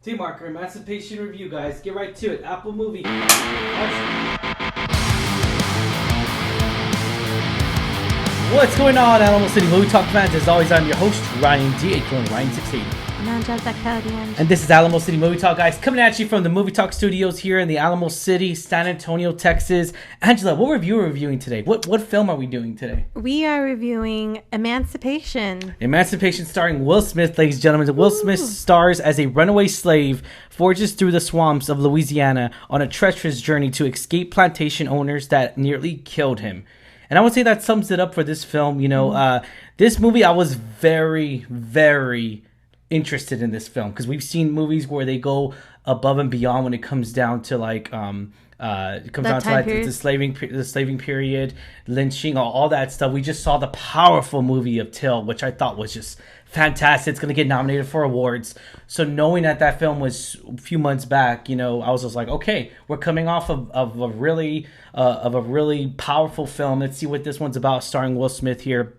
T-Marker, Emancipation review, guys. Get right to it. Apple Movie. What's going on, Alamo City Movie Talk fans? As always, I'm your host, Ryan D. aka Ryan680. And this is Alamo City Movie Talk, guys. Coming at you from the Movie Talk studios here in the Alamo City, San Antonio, Texas. Angela, what review are we reviewing today? What film are we doing today? We are reviewing Emancipation. Emancipation starring Will Smith, ladies and gentlemen. Will Smith stars as a runaway slave, forges through the swamps of Louisiana on a treacherous journey to escape plantation owners that nearly killed him. And I would say that sums it up for this film. You know, this movie, I was very, very interested in this film because we've seen movies where they go above and beyond when it comes down to the slaving period, lynching, all that stuff. We just saw the powerful movie of Till, which I thought was just fantastic. It's going to get nominated for awards. So knowing that film was a few months back, you know, I was just like, okay, we're coming off of a really powerful film. Let's see what this one's about, starring Will Smith here.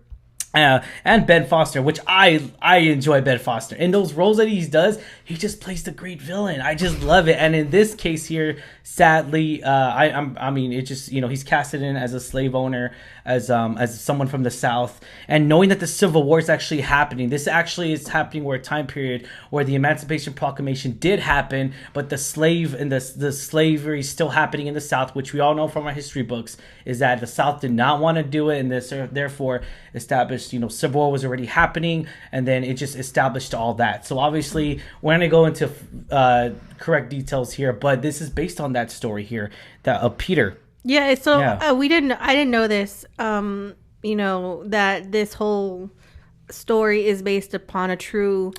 And Ben Foster, which I enjoy Ben Foster. In those roles that he does, he just plays the great villain. I just love it. And in this case here, sadly, he's casted in as a slave owner, as someone from the South, and knowing that the Civil War is actually happening. This actually is happening where a time period where the Emancipation Proclamation did happen, but the slave and the slavery is still happening in the South, which we all know from our history books is that the South did not want to do it, and this therefore established, Civil War was already happening, and then it just established all that. So obviously, we're going to go into correct details here, but this is based on that story here, that of Peter. Yeah, so I didn't know this, that this whole story is based upon a true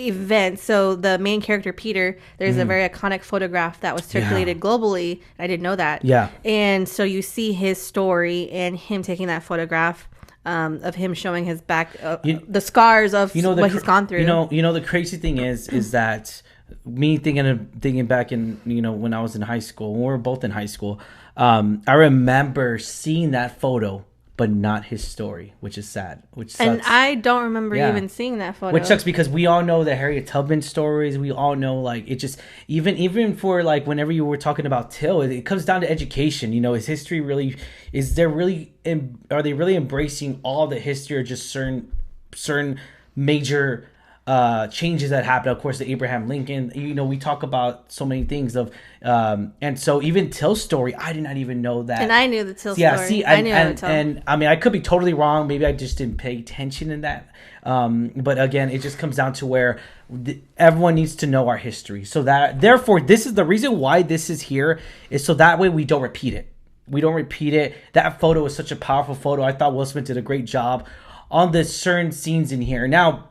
event. So the main character, Peter, there's a very iconic photograph that was circulated globally. I didn't know that. Yeah. And so you see his story and him taking that photograph of him showing his back, the scars of what he's gone through. The crazy thing is that me thinking back in, when I was in high school, when we were both in high school, I remember seeing that photo, but not his story, which is sad. Which sucks. And I don't remember even seeing that photo. Which sucks because we all know the Harriet Tubman stories. We all know, it just even for whenever you were talking about Till, it comes down to education. Is history really? Are they really embracing all the history, or just certain major changes that happened? Of course, the Abraham Lincoln, we talk about so many things and so even Till's story, I did not even know that. And I knew the Till story. And I mean, I could be totally wrong. Maybe I just didn't pay attention in that. But again, it just comes down to where everyone needs to know our history. So that, therefore, this is the reason why this is here, is so that way we don't repeat it. That photo is such a powerful photo. I thought Will Smith did a great job on the certain scenes in here. Now,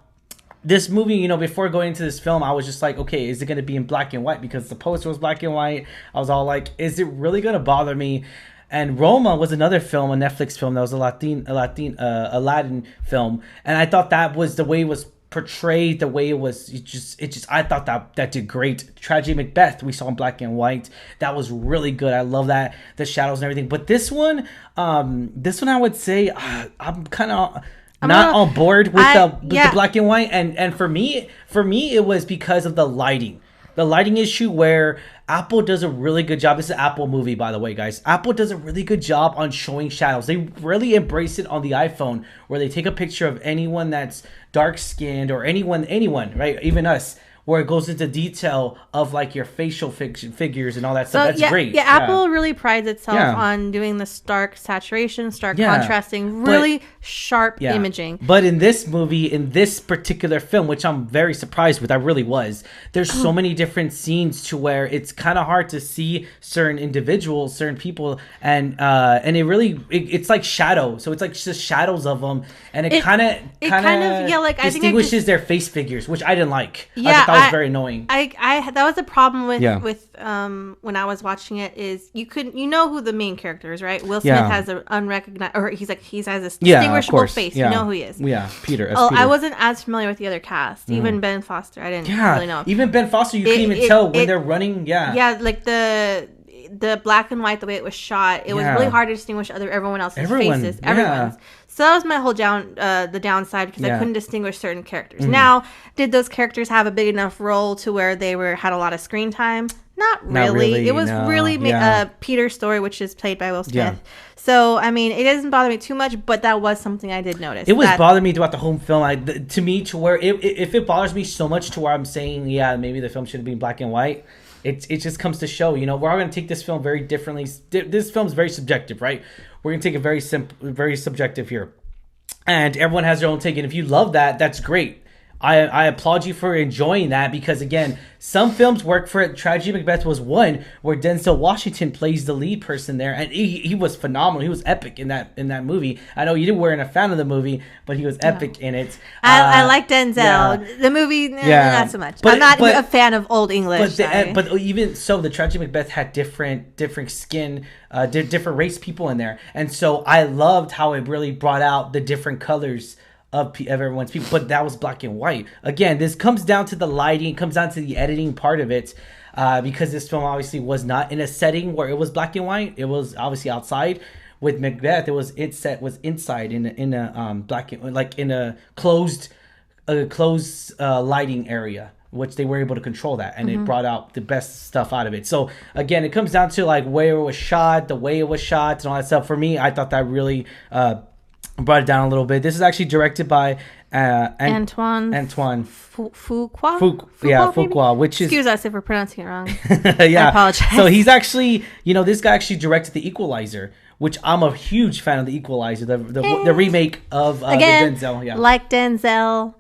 this movie, before going into this film, I was just like, okay, is it going to be in black and white? Because the poster was black and white. I was all like, is it really going to bother me? And Roma was another film, a Netflix film that was a Aladdin film. And I thought that was the way it was portrayed, the way it was, I thought that did great. Tragedy Macbeth, we saw in black and white. That was really good. I love that, the shadows and everything. But this one I would say, I'm kind of not on board with the black and white, and for me it was because of the lighting issue, where Apple does a really good job. This is an Apple movie, by the way, guys. Apple does a really good job on showing shadows. They really embrace it on the iPhone, where they take a picture of anyone that's dark skinned, or anyone, right, even us, where it goes into detail of your facial figures and all that stuff. That's great. Yeah, Apple really prides itself on doing the stark saturation, contrasting, really sharp imaging. But in this movie, in this particular film, which I'm very surprised with, I really was, there's so many different scenes to where it's kind of hard to see certain individuals, certain people, and it's like shadow. So it's like just shadows of them, and it kind of distinguishes their face figures, which I didn't like. Yeah, that was very annoying. That was a problem with when I was watching it, is you know who the main character is, right? Will Smith has an unrecognized, or he has a distinguishable face. You know who he is. Yeah, Peter. Peter. I wasn't as familiar with the other cast. Even Ben Foster, I didn't really know. Even Ben Foster, you couldn't even tell when they're running. Yeah, the black and white, the way it was shot, it was really hard to distinguish everyone else's faces. Everyone's. So that was my whole the downside, because I couldn't distinguish certain characters. Now, did those characters have a big enough role to where they had a lot of screen time? Not really. It was really Peter's story, which is played by Will Smith. Yeah. So, I mean, it doesn't bother me too much, but that was something I did notice. It was bothering me throughout the whole film. To where if it bothers me so much to where I'm saying, maybe the film should have been black and white, it just comes to show, we're all going to take this film very differently. This film's very subjective, right? We're going to take it very subjective here. And everyone has their own take. And if you love that, that's great. I applaud you for enjoying that, because again, some films work for it. Tragedy of Macbeth was one where Denzel Washington plays the lead person there, and he was phenomenal. He was epic in that movie. I know you weren't a fan of the movie, but he was epic in it. I like Denzel. Yeah. The movie, not so much. I'm not a fan of Old English. But even so, the Tragedy of Macbeth had different skin, different race people in there, and so I loved how it really brought out the different colors of everyone's people, but that was black and white. Again, this comes down to the lighting, comes down to the editing part of it, because this film obviously was not in a setting where it was black and white. It was obviously outside. With Macbeth, its set was inside in a black and, like in a closed lighting area, which they were able to control that, and it brought out the best stuff out of it. So again, it comes down to like where it was shot, the way it was shot, and all that stuff. For me, I thought that really brought it down a little bit. This is actually directed by Antoine Fuqua, which is... Excuse us if we're pronouncing it wrong. Yeah. I apologize. So he's actually, this guy actually directed The Equalizer, which I'm a huge fan of. The Equalizer, the remake of again, the Denzel. Yeah. Like Denzel,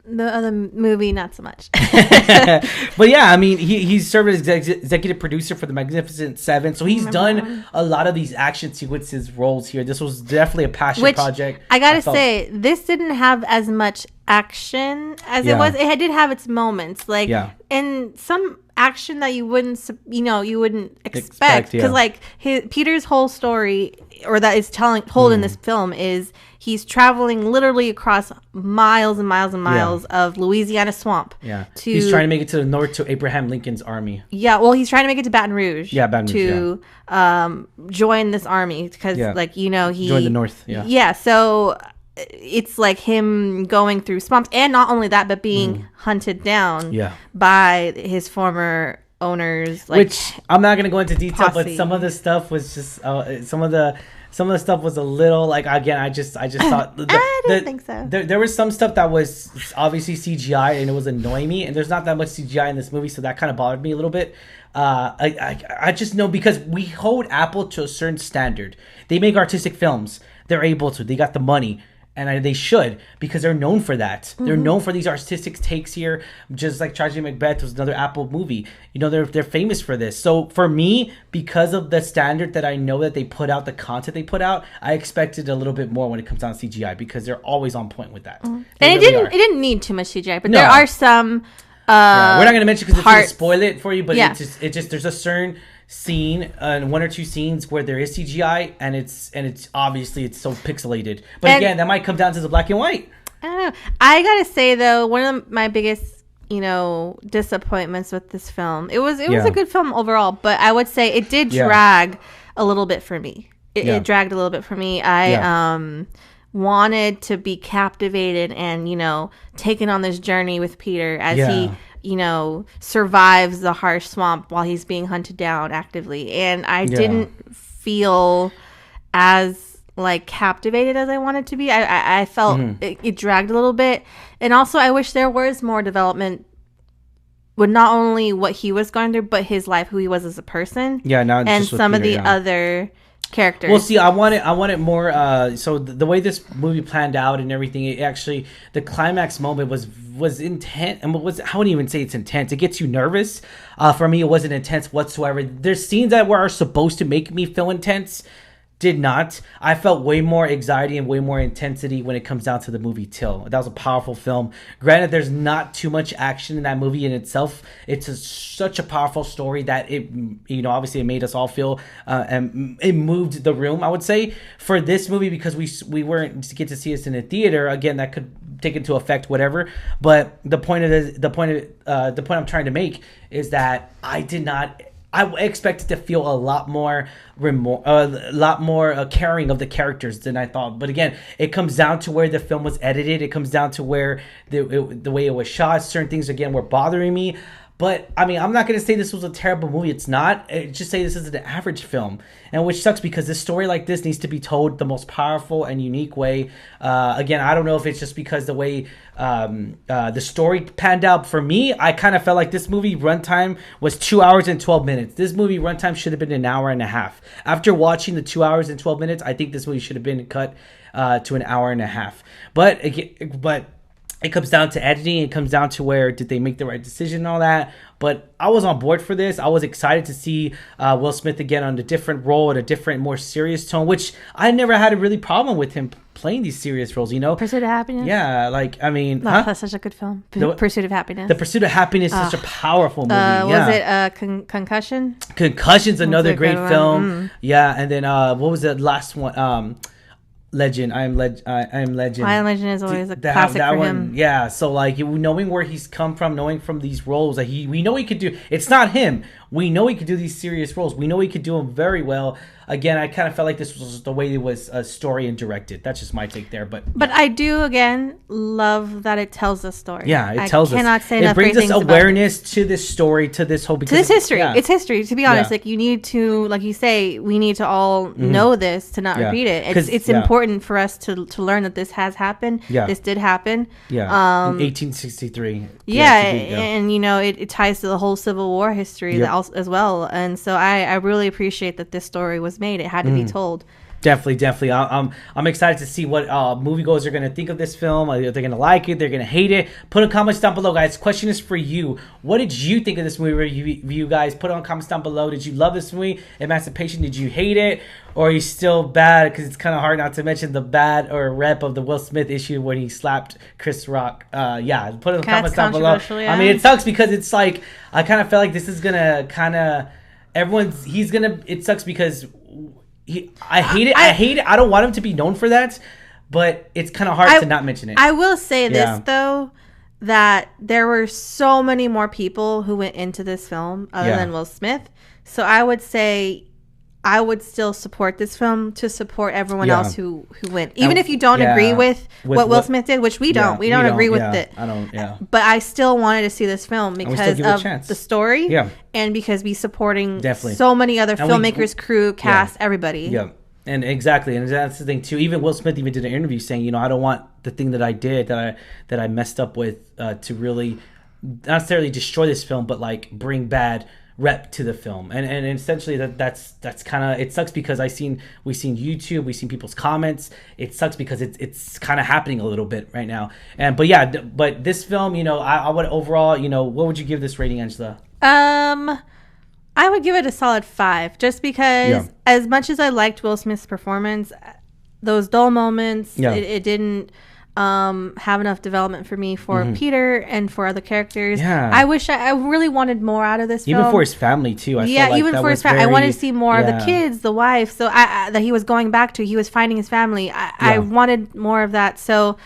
the other movie, not so much. But yeah, I mean, he's served as executive producer for The Magnificent Seven, so he's done a lot of these action sequences roles here. This was definitely a passion project. I gotta say, this didn't have as much action as it was. It did have its moments, like and some action that you wouldn't expect, because Peter's whole story, or that is told in this film, is he's traveling literally across miles and miles and miles of Louisiana swamp. Yeah, he's trying to make it to the north, to Abraham Lincoln's army. Yeah, well, he's trying to make it to Baton Rouge. Yeah, Baton Rouge, to join this army, because he joined the North. Yeah, so it's like him going through swamps, and not only that, but being hunted down by his former owners. Which I'm not going to go into detail, but some of the stuff was just some of the stuff was a little like, again, I just thought I didn't think so. There was some stuff that was obviously CGI, and it was annoying me, and there's not that much CGI in this movie, so that kind of bothered me a little bit. I just know, because we hold Apple to a certain standard. They make artistic films. They're able to. They got the money. And they should, because they're known for that. They're known for these artistic takes here. Just like Tragedy of Macbeth was another Apple movie. They're famous for this. So for me, because of the standard that I know that they put out, the content they put out, I expected a little bit more when it comes down to CGI, because they're always on point with that. And it didn't need too much CGI, but there are some. We're not going to mention because it's going to spoil it for you, but it just there's a certain scene and one or two scenes where there is CGI, and it's obviously it's so pixelated. But again, that might come down to the black and white. I don't know. I gotta say though, one of my biggest disappointments with this film, it was a good film overall, but I would say it did drag a little bit for me. It dragged a little bit for me. I wanted to be captivated and taken on this journey with Peter as he survives the harsh swamp while he's being hunted down actively. And I didn't feel as captivated as I wanted to be. I felt it dragged a little bit. And also I wish there was more development with not only what he was going through, but his life, who he was as a person. Yeah, now and some Peter, of the other characters. Well, see, I wanted more. So the way this movie planned out and everything, it actually, the climax moment was intense. And I wouldn't even say it's intense. It gets you nervous. For me, it wasn't intense whatsoever. There's scenes that are supposed to make me feel intense. Did not. I felt way more anxiety and way more intensity when it comes down to the movie Till. That was a powerful film. Granted, there's not too much action in that movie in itself. It's such a powerful story that it, obviously it made us all feel, and it moved the room, I would say. For this movie, because we weren't to get to see us in a theater, again, that could take into effect whatever. But the point I'm trying to make is that I did not I expected to feel a lot more caring of the characters than I thought. But again, it comes down to where the film was edited. It comes down to where the way it was shot. Certain things again were bothering me. But I mean, I'm not going to say this was a terrible movie. It's not. Just say this is an average film, and which sucks because this story like this needs to be told the most powerful and unique way. Again, I don't know if it's just because the way the story panned out for me. I kind of felt like this movie runtime was 2 hours and 12 minutes. This movie runtime should have been an hour and a half. After watching the 2 hours and 12 minutes, I think this movie should have been cut to an hour and a half. But it comes down to editing. It comes down to where did they make the right decision and all that. But I was on board for this. I was excited to see Will Smith again on a different role, at a different, more serious tone, which I never had a really problem with him playing these serious roles, you know? Pursuit of Happiness? Yeah, like, I mean... That's such a good film. Pursuit of Happiness. The Pursuit of Happiness is such a powerful movie. Was it Concussion? Concussion's another great film. Yeah, and then what was the last one? Legend. I am Legend. I Am Legend is always a classic for him. Yeah, so like knowing where he's come from, knowing from these roles that we know he could do. It's not him. We know he could do these serious roles. We know he could do them very well. Again, I kind of felt like this was the way it was story and directed. That's just my take there. But I do again love that it tells a story. Yeah, it tells us. I cannot say enough great things. It brings us awareness to this story, to this whole. To this history. Yeah. It's history. To be honest, like you need to, like you say, we need to all know this to not repeat it. It's important for us to learn that this has happened. Yeah. This did happen. Yeah. In 1863. Yeah, and it ties to the whole Civil War history as well. And so I really appreciate that this story was made. It had to be told. Definitely. I'm excited to see what moviegoers are going to think of this film. Are they going to like it? They're going to hate it? Put in comments down below, guys. Question is for you. What did you think of this movie review, guys? Put it in comments down below. Did you love this movie, Emancipation? Did you hate it? Or are you still bad? Because it's kind of hard not to mention the bad or rep of the Will Smith issue when he slapped Chris Rock. Put it in the comments down below. Yeah. I mean, it sucks because it's like, I kind of felt like this is going to kind of, it sucks because... I hate it. I don't want him to be known for that, but it's kind of hard to not mention it. I will say this though, that there were so many more people who went into this film other than Will Smith. So I would say I would still support this film to support everyone else who went. Even if you don't agree with what Will Smith did, which we don't. We don't agree with it. I don't, But I still wanted to see this film because of the story and because we supporting so many other filmmakers, crew, cast, everybody. Yeah. And exactly. And that's the thing too. Even Will Smith even did an interview saying, I don't want the thing that I did, that I messed up with to really not necessarily destroy this film, but like bring bad rep to the film. And essentially that's kind of, it sucks because we've seen YouTube, we've seen people's comments. It sucks because it's kind of happening a little bit right now. But this film, I would overall, what would you give this rating, Angela? I would give it a solid 5, just because as much as I liked Will Smith's performance, those dull moments, it didn't have enough development for me for Peter and for other characters. I really wanted more out of this film. Even for his family too. Even for his family. I wanted to see more of the kids, the wife, so that he was going back to. He was finding his family. I wanted more of that. So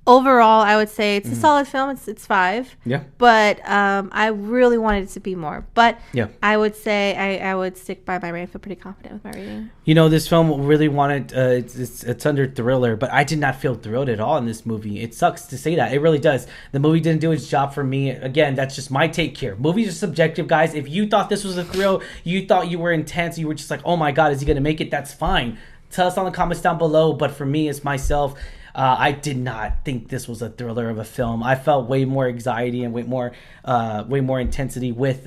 overall, I would say it's a solid film. It's 5. Yeah. But I really wanted it to be more. But I would say I would stick by my rating. I feel pretty confident with my rating. This film really wanted, it's under thriller, but I did not feel thrilled at all in this movie. It sucks to say that. It really does. The movie didn't do its job for me. Again, that's just my take here. Movies are subjective, guys. If you thought this was a thrill, you thought you were intense, you were just like, oh my God, is he going to make it? That's fine. Tell us in the comments down below. But for me, as myself, I did not think this was a thriller of a film. I felt way more anxiety and way more intensity with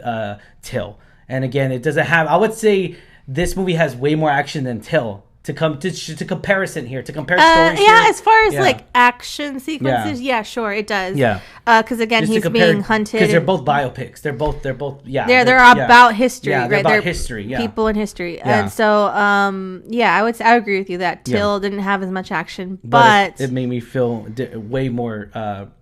Till. And again, it doesn't have. I would say this movie has way more action than Till. To comparison here, to compare stories. As far as like action sequences, sure, it does. Yeah. Because again, he's being hunted. Because they're both biopics. They're both. They're about history. Yeah, right? They're about history. Yeah. People in history. Yeah. And so, I agree with you that Till didn't have as much action, but it made me feel way more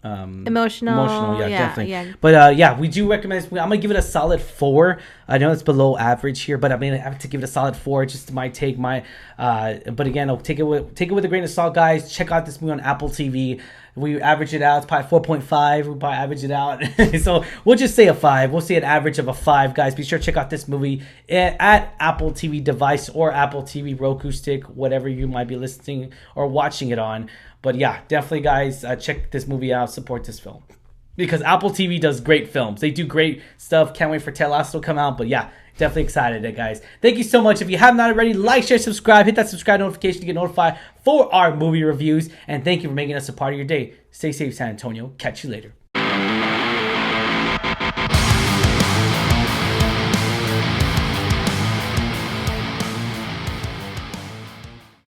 emotional. Yeah, definitely. Yeah. But we do recommend this movie. I'm gonna give it a solid 4. I know it's below average here, but I mean, I have to give it a solid 4. Just my take, but again, I'll take it with a grain of salt, guys. Check out this movie on Apple TV. We average it out. It's probably 4.5. We probably average it out. So we'll just say a 5. We'll say an average of a 5, guys. Be sure to check out this movie at Apple TV device or Apple TV Roku stick, whatever you might be listening or watching it on. But yeah, definitely, guys, check this movie out. Support this film. Because Apple TV does great films. They do great stuff. Can't wait for Ted Lasso to come out. But yeah, definitely excited, guys. Thank you so much. If you have not already, like, share, subscribe. Hit that subscribe notification to get notified for our movie reviews. And thank you for making us a part of your day. Stay safe, San Antonio. Catch you later.